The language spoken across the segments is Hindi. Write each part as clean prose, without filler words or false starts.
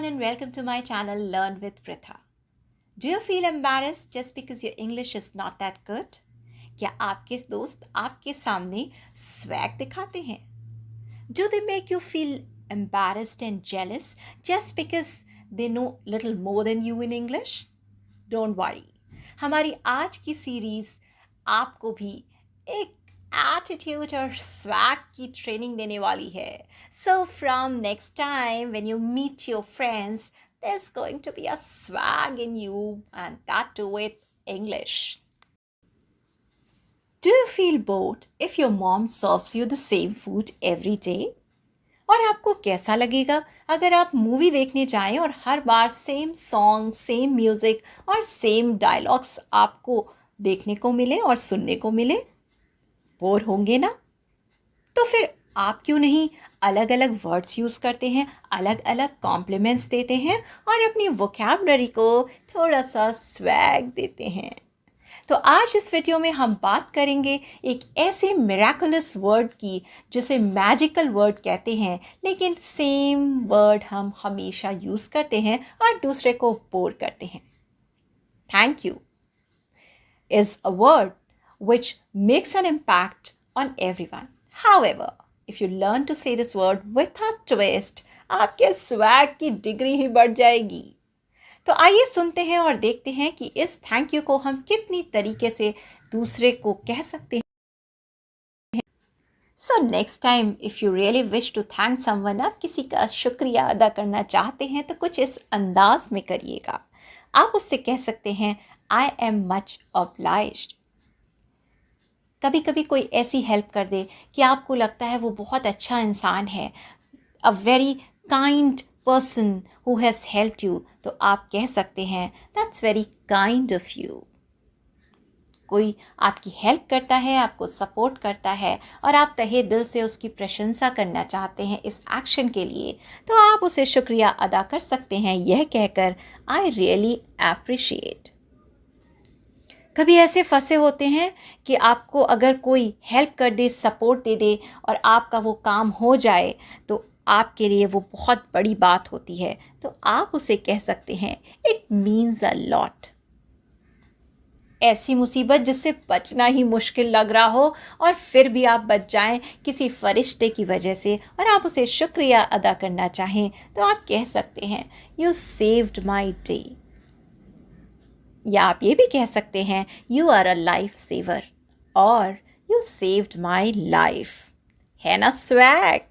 and welcome to my channel Learn with Pritha. Do you feel embarrassed just because your English is not that good? क्या आपके दोस्त आपके सामने swag दिखाते हैं? Do they make you feel embarrassed and jealous just because they know little more than you in English? Don't worry. हमारी आज की सीरीज आपको भी एक एटीट्यूड और स्वैग की ट्रेनिंग देने वाली है. So from next time when you meet your friends there's going to be a swag in you, and that too with English. Do you feel bored if your mom serves you the same food every day? और आपको कैसा लगेगा अगर आप मूवी देखने जाएं और हर बार सेम सॉन्ग, सेम म्यूज़िक और सेम डायलॉग्स आपको देखने को मिले और सुनने को मिले? बोर होंगे ना? तो फिर आप क्यों नहीं अलग अलग वर्ड्स यूज़ करते हैं, अलग अलग कॉम्प्लीमेंट्स देते हैं और अपनी वोकैबुलरी को थोड़ा सा स्वैग देते हैं. तो आज इस वीडियो में हम बात करेंगे एक ऐसे मिरेकुलस वर्ड की जिसे मैजिकल वर्ड कहते हैं, लेकिन सेम वर्ड हम हमेशा यूज़ करते हैं और दूसरे को बोर करते हैं. Thank you is a word which makes an impact on everyone. However, if you learn to say this word with a twist, आपके स्वैग की डिग्री ही बढ़ जाएगी. तो आइए सुनते हैं और देखते हैं कि इस थैंक यू को हम कितनी तरीके से दूसरे को कह सकते हैं. So next time if you really wish to thank someone, आप किसी का शुक्रिया अदा करना चाहते हैं तो कुछ इस अंदाज में करिएगा. आप उससे कह सकते हैं आई एम मच ऑब्लाइज्ड. कभी कभी कोई ऐसी हेल्प कर दे कि आपको लगता है वो बहुत अच्छा इंसान है, a very kind person who has helped you, तो आप कह सकते हैं that's very kind of you. कोई आपकी हेल्प करता है, आपको सपोर्ट करता है और आप तहे दिल से उसकी प्रशंसा करना चाहते हैं इस एक्शन के लिए, तो आप उसे शुक्रिया अदा कर सकते हैं यह कहकर आई रियली एप्रिशिएट. कभी ऐसे फंसे होते हैं कि आपको अगर कोई हेल्प कर दे, सपोर्ट दे दे और आपका वो काम हो जाए तो आपके लिए वो बहुत बड़ी बात होती है, तो आप उसे कह सकते हैं इट मीन्स अ लॉट. ऐसी मुसीबत जिससे बचना ही मुश्किल लग रहा हो और फिर भी आप बच जाएं किसी फरिश्ते की वजह से और आप उसे शुक्रिया अदा करना चाहें, तो आप कह सकते हैं यू सेव्ड माई डे. या आप ये भी कह सकते हैं you are a life saver और यू सेव्ड माई लाइफ. है ना स्वैग?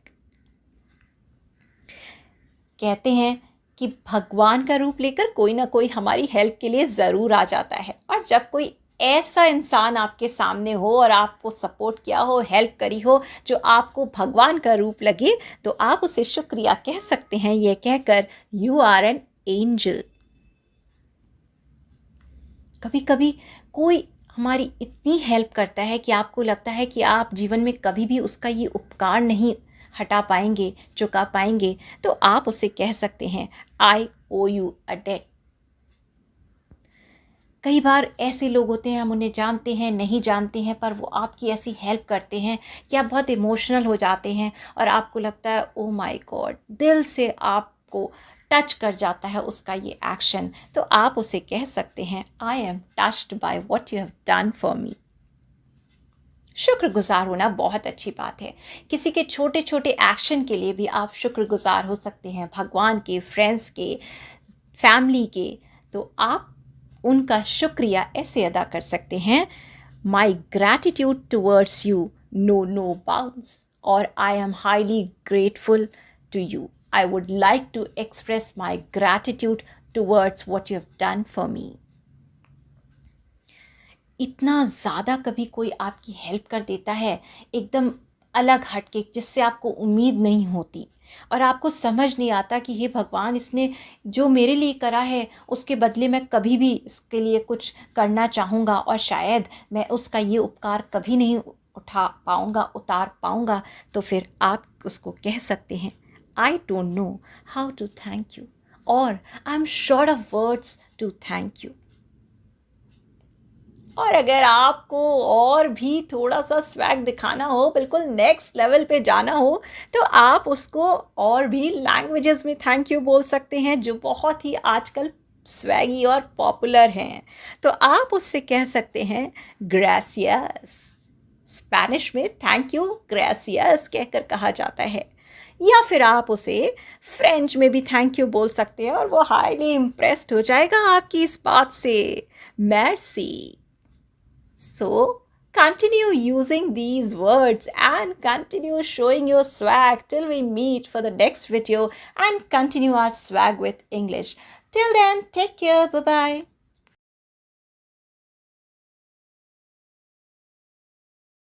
कहते हैं कि भगवान का रूप लेकर कोई ना कोई हमारी हेल्प के लिए ज़रूर आ जाता है, और जब कोई ऐसा इंसान आपके सामने हो और आपको सपोर्ट किया हो, हेल्प करी हो, जो आपको भगवान का रूप लगे, तो आप उसे शुक्रिया कह सकते हैं ये कहकर यू आर एन एंजल. कभी कभी कोई हमारी इतनी हेल्प करता है कि आपको लगता है कि आप जीवन में कभी भी उसका ये उपकार नहीं हटा पाएंगे, चुका पाएंगे, तो आप उसे कह सकते हैं आई ओ यू अ डेट. कई बार ऐसे लोग होते हैं, हम उन्हें जानते हैं नहीं जानते हैं, पर वो आपकी ऐसी हेल्प करते हैं कि आप बहुत इमोशनल हो जाते हैं और आपको लगता है ओ माय गॉड, दिल से आपको टच कर जाता है उसका ये एक्शन, तो आप उसे कह सकते हैं I am touched by what you have done for मी. शुक्रगुजार होना बहुत अच्छी बात है. किसी के छोटे छोटे एक्शन के लिए भी आप शुक्रगुजार हो सकते हैं, भगवान के, फ्रेंड्स के, फैमिली के. तो आप उनका शुक्रिया ऐसे अदा कर सकते हैं my gratitude towards you no bounds, और I am highly grateful to you. I would like to express my gratitude towards what you have done for me. इतना ज़्यादा कभी कोई आपकी हेल्प कर देता है एकदम अलग हटके, जिससे आपको उम्मीद नहीं होती और आपको समझ नहीं आता कि हे भगवान, इसने जो मेरे लिए करा है उसके बदले मैं कभी भी इसके लिए कुछ करना चाहूँगा और शायद मैं उसका ये उपकार कभी नहीं उठा पाऊँगा, उतार पाऊँगा. तो फिर आप उसको कह सकते हैं I don't know how to thank you, और I am short of words to thank you. और अगर आपको और भी थोड़ा सा स्वैग दिखाना हो, बिल्कुल नेक्स्ट लेवल पे जाना हो, तो आप उसको और भी लैंग्वेजेस में थैंक यू बोल सकते हैं, जो बहुत ही आजकल स्वैगी और पॉपुलर हैं। तो आप उससे कह सकते हैं ग्रेसियस। स्पेनिश में थैंक यू ग्रेसियस कहकर कहा जाता है। या फिर आप उसे फ्रेंच में भी थैंक यू बोल सकते हैं और वो हाईली इम्प्रेस्ड हो जाएगा आपकी इस बात से। Mercy. So, continue using these words and continue showing your swag till we meet for the next video and continue our swag with English. Till then, take care. Bye bye.